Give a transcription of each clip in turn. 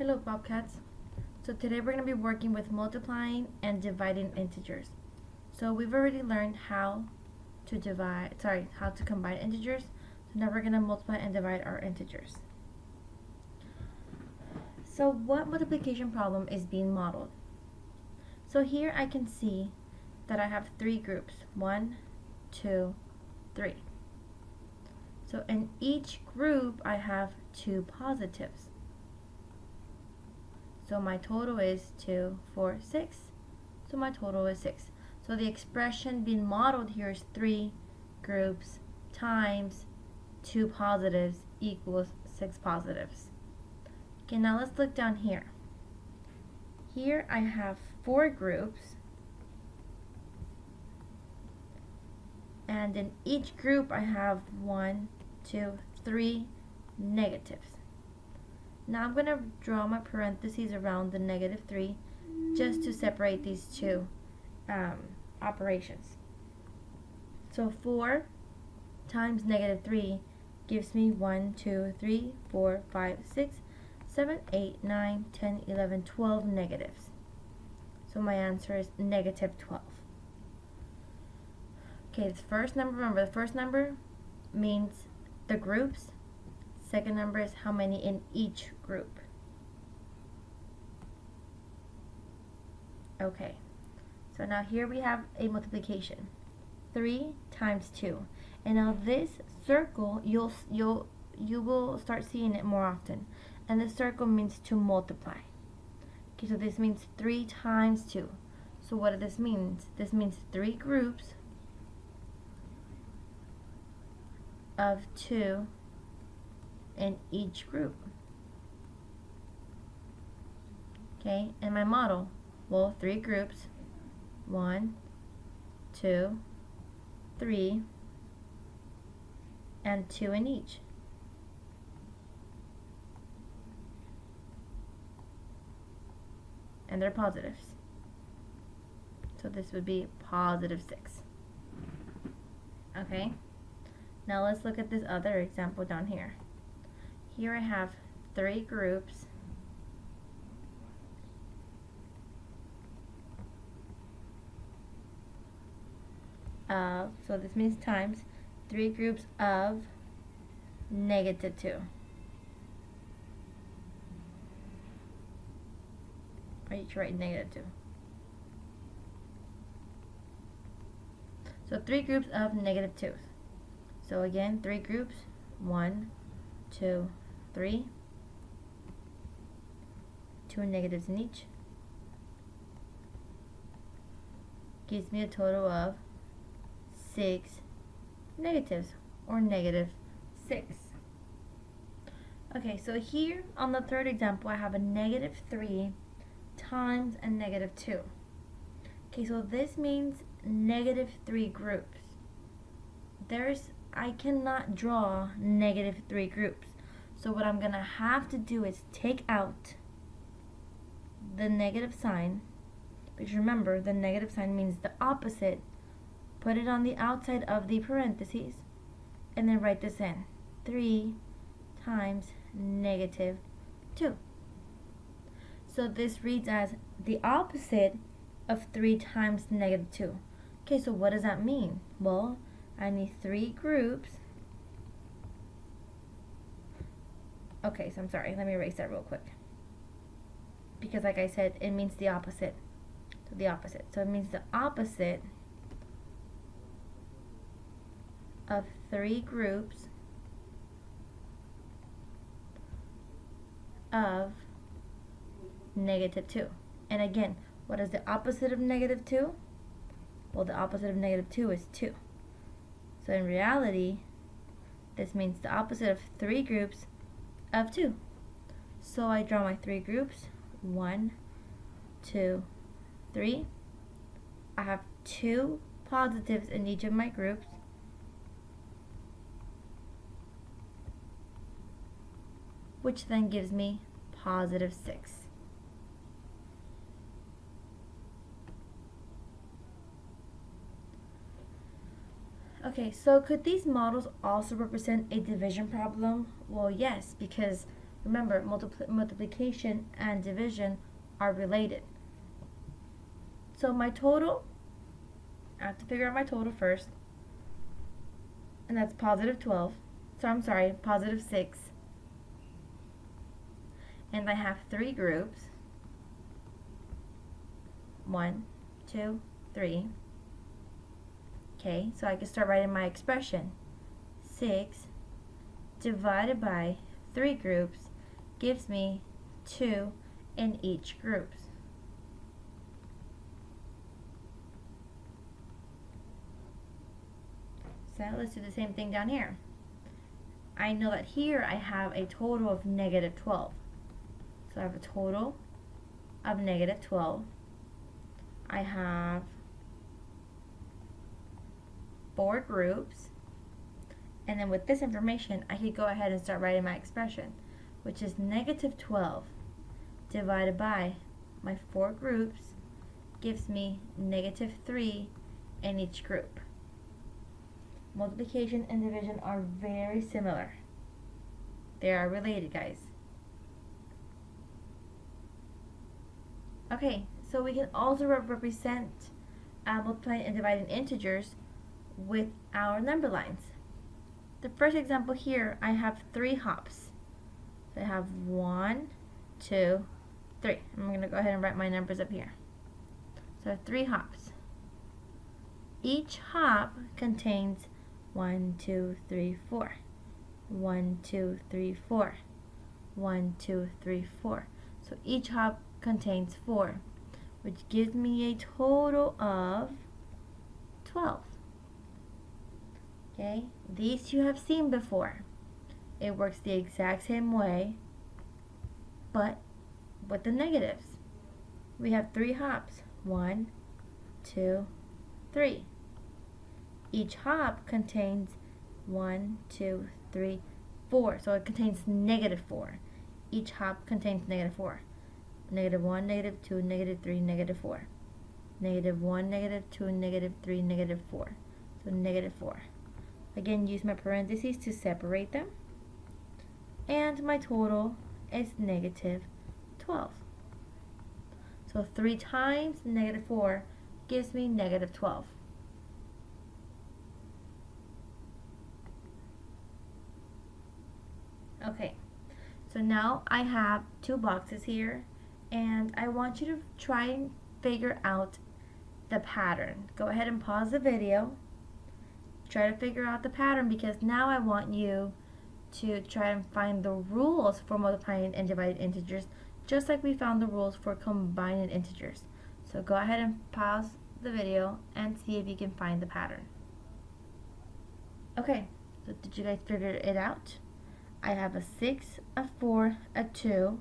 Hello Bobcats. So today we're going to be working with multiplying and dividing integers. So we've already learned how to combine integers. So now we're going to multiply and divide our integers. So what multiplication problem is being modeled? So here I can see that I have three groups. 1, 2, 3. So in each group I have two positives. So my total is 2, 4, 6. So my total is 6. So the expression being modeled here is 3 groups times 2 positives equals 6 positives. Okay, now let's look down here. Here I have 4 groups. And in each group I have 1, 2, 3 negatives. Now I'm going to draw my parentheses around the -3 just to separate these two operations. So 4 times -3 gives me 1, 2, 3, 4, 5, 6, 7, 8, 9, 10, 11, 12 negatives. So my answer is -12. Okay, the first number, remember the first number means the groups. Second number is how many in each group. Okay, so now here we have a multiplication. 3 times 2. And now this circle, you will start seeing it more often. And the circle means to multiply. Okay, so this means 3 times 2. So what does this mean? This means 3 groups of 2 in each group. Okay, and my model, well, 3 groups, 1, 2, 3, and 2 in each. And they're positives. So this would be +6. Okay, now let's look at this other example down here. Here I have 3 groups of, so this means times, 3 groups of -2. Or you should write -2. So 3 groups of -2. So again, 3 groups, 1, 2, 3, 2 negatives in each, gives me a total of 6 negatives, or -6. Okay, so here on the third example I have a -3 times a -2. Okay, so this means -3 groups. I cannot draw -3 groups. So what I'm going to have to do is take out the negative sign, because remember, the negative sign means the opposite. Put it on the outside of the parentheses, and then write this in. 3 times -2. So this reads as the opposite of 3 times -2. Okay, so what does that mean? Well, I need 3 groups. Okay, so I'm sorry, let me erase that real quick. Because like I said, it means the opposite. So the opposite. So it means the opposite of 3 groups of -2. And again, what is the opposite of -2? Well, the opposite of -2 is 2. So in reality, this means the opposite of 3 groups of 2. So I draw my 3 groups. 1, 2, 3. I have 2 positives in each of my groups. Which then gives me +6. Okay, so could these models also represent a division problem? Well, yes, because Remember, multiplication and division are related. So my total, I have to figure out my total first, and that's positive 12. So I'm sorry, positive 6. And I have 3 groups. 1, 2, 3. Okay, so I can start writing my expression. 6 divided by 3 groups gives me 2 in each group. So let's do the same thing down here. I know that here I have a total of negative 12. So I have a total of negative 12. I have 4 groups. And then with this information, I could go ahead and start writing my expression, which is negative 12 divided by my 4 groups gives me negative 3 in each group. Multiplication and division are very similar. They are related, guys. Okay, so we can also represent multiplying and dividing integers with our number lines. The first example here, I have 3 hops. So I have 1, 2, 3. I'm going to go ahead and write my numbers up here. So I have 3 hops. Each hop contains 1, 2, 3, 4. 1, 2, 3, 4. 1, 2, 3, 4. So each hop contains 4, which gives me a total of 12. Okay, these you have seen before. It works the exact same way, but with the negatives. We have 3 hops. 1, 2, 3. Each hop contains 1, 2, 3, 4. So it contains negative 4. Each hop contains negative 4. Negative 1, negative 2, negative 3, negative 4. Negative 1, negative 2, negative 3, negative 4. So negative 4. Again, use my parentheses to separate them. And my total is negative 12. So 3 times negative 4 gives me negative 12. Okay, so now I have 2 boxes here, and I want you to try and figure out the pattern. Go ahead and pause the video. Try to figure out the pattern, because now I want you to try and find the rules for multiplying and dividing integers, just like we found the rules for combining integers. So go ahead and pause the video and see if you can find the pattern. Okay, so did you guys figure it out? I have a 6, a 4, a 2.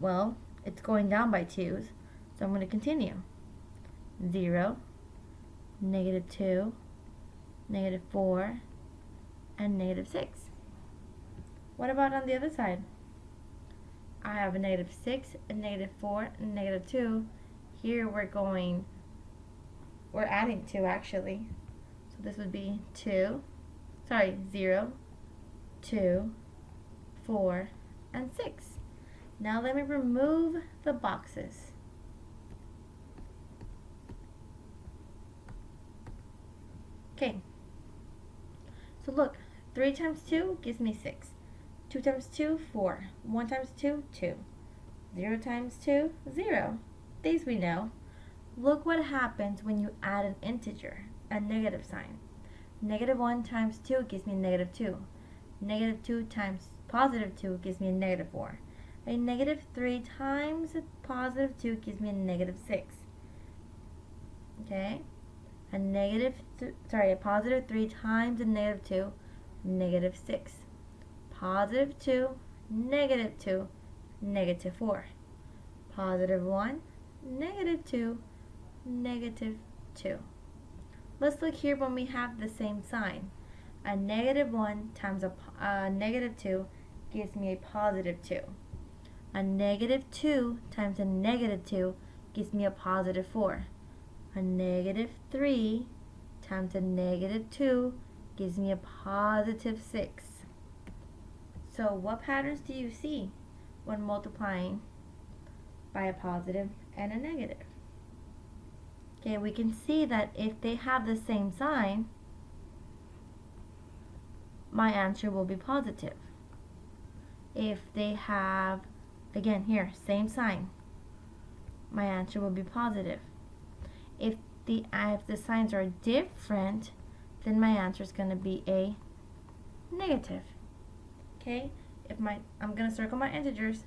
Well, it's going down by 2s, so I'm going to continue. 0, negative 2, negative 4, and negative 6. What about on the other side? I have a negative 6, a negative 4, and a negative 2. Here we're adding 2 actually. So this would be 0, 2, 4, and 6. Now let me remove the boxes. Okay. So look, 3 times 2 gives me 6. 2 times 2, 4. 1 times 2, 2. 0 times 2, 0. These we know. Look what happens when you add an integer, a negative sign. Negative 1 times 2 gives me negative 2. Negative 2 times positive 2 gives me a negative 4. A negative 3 times a positive 2 gives me a negative 6. Okay? A positive 3 times a negative 2, negative 6. Positive 2, negative 4. Positive 1, negative 2, negative 2. Let's look here when we have the same sign. A negative 1 times a negative 2 gives me a positive 2. A negative 2 times a negative 2 gives me a positive 4. A negative 3 times a negative 2 gives me a positive 6. So what patterns do you see when multiplying by a positive and a negative? Okay, we can see that if they have the same sign, my answer will be positive. If they have, again here, same sign, my answer will be positive. If the signs are different, then my answer is going to be a negative. Okay, I'm going to circle my integers.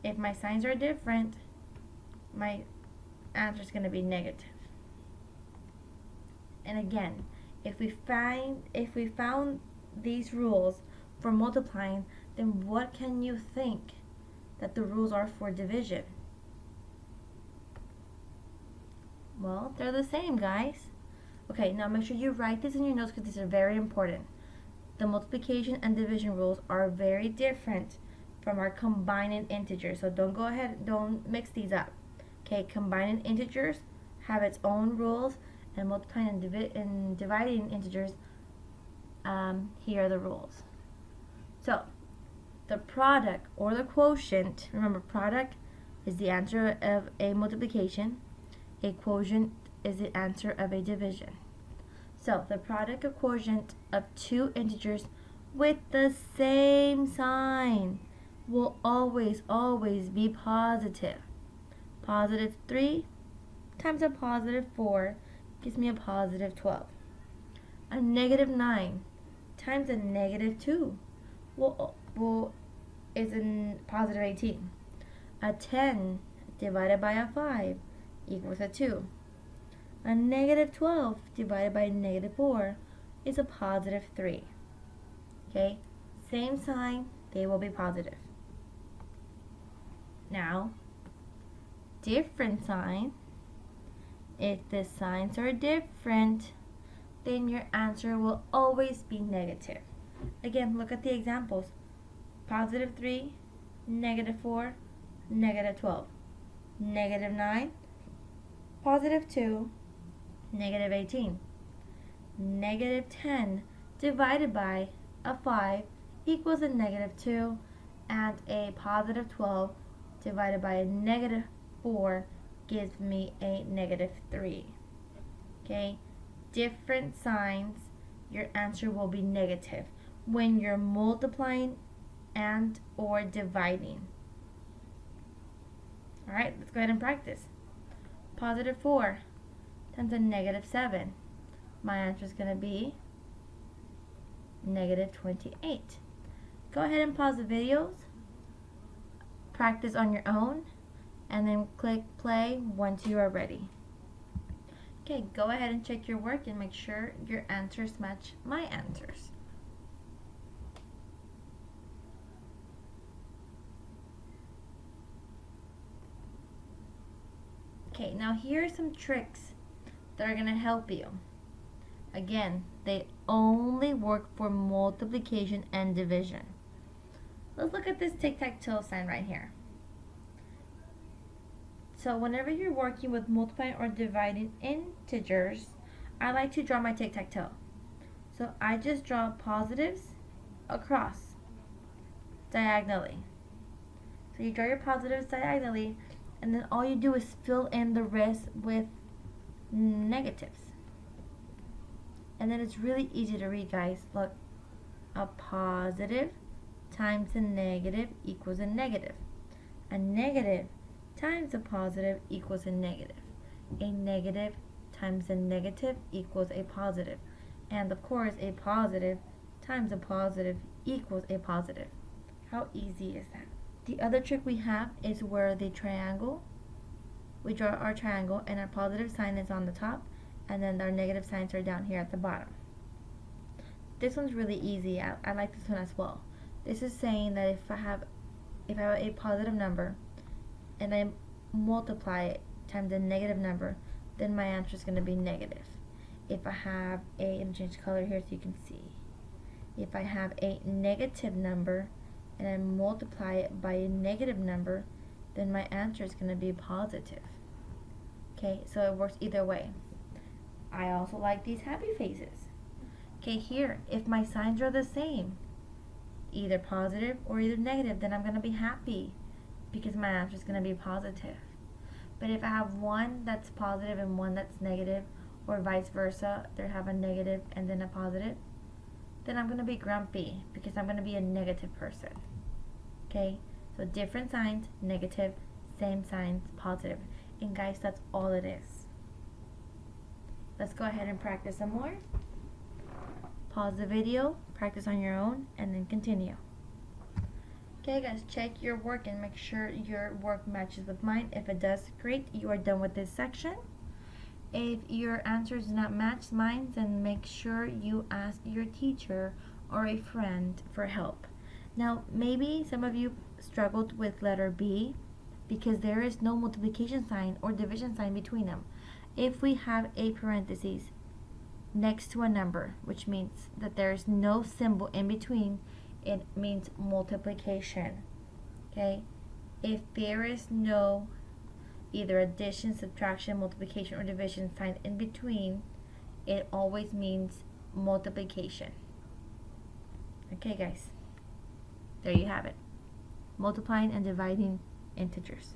If my signs are different, my answer is going to be negative. And again, if we found these rules for multiplying, then what can you think that the rules are for division? Well, they're the same, guys. Okay, now make sure you write this in your notes because these are very important. The multiplication and division rules are very different from our combining integers. So don't mix these up. Okay, combining integers have its own rules, and multiplying and dividing integers, here are the rules. So, the product or the quotient, remember product is the answer of a multiplication. A quotient is the answer of a division. So the product or quotient of two integers with the same sign will always be positive. Positive 3 times a positive 4 gives me a positive 12. A negative 9 times a negative 2 is a positive 18. A 10 divided by a 5 equals a 2. A negative 12 divided by a negative 4 is a positive 3. Okay, same sign, they will be positive. Now, different sign. If the signs are different, then your answer will always be negative. Again, look at the examples. Positive 3, negative 4, negative 12. Negative 9, positive 2, negative 18. Negative 10 divided by a 5 equals a negative 2, and a positive 12 divided by a negative 4 gives me a negative 3. Okay, different signs, your answer will be negative when you're multiplying and or dividing. Alright, let's go ahead and practice. Positive 4 times a negative 7. My answer is going to be negative 28. Go ahead and pause the videos, practice on your own, and then click play once you are ready. Okay, go ahead and check your work and make sure your answers match my answers. Okay, now here are some tricks that are going to help you. Again, they only work for multiplication and division. Let's look at this tic-tac-toe sign right here. So whenever you're working with multiplying or dividing integers, I like to draw my tic-tac-toe. So I just draw positives across diagonally. So you draw your positives diagonally, and then all you do is fill in the rest with negatives. And then it's really easy to read, guys. Look, a positive times a negative equals a negative. A negative times a positive equals a negative. A negative times a negative equals a positive. And of course, a positive times a positive equals a positive. How easy is that? The other trick we have is where the triangle, we draw our triangle and our positive sign is on the top, and then our negative signs are down here at the bottom. This one's really easy. I like this one as well. This is saying that if I have a positive number and I multiply it times a negative number, then my answer is going to be negative. If I have let me change color here so you can see. If I have a negative number and I multiply it by a negative number, then my answer is going to be positive. Okay, so it works either way. I also like these happy faces. Okay, here, if my signs are the same, either positive or either negative, then I'm going to be happy because my answer is going to be positive. But if I have one that's positive and one that's negative, or vice versa, they have a negative and then a positive, then I'm going to be grumpy because I'm going to be a negative person. Okay? So different signs, negative, same signs, positive. And guys, that's all it is. Let's go ahead and practice some more. Pause the video, practice on your own, and then continue. Okay guys, check your work and make sure your work matches with mine. If it does, great, you are done with this section. If your answers do not match mine, then make sure you ask your teacher or a friend for help. Now, maybe some of you struggled with letter B because there is no multiplication sign or division sign between them. If we have a parenthesis next to a number, which means that there is no symbol in between, it means multiplication. Okay? If there is no either addition, subtraction, multiplication, or division sign in between, it always means multiplication. Okay guys, there you have it. Multiplying and dividing integers.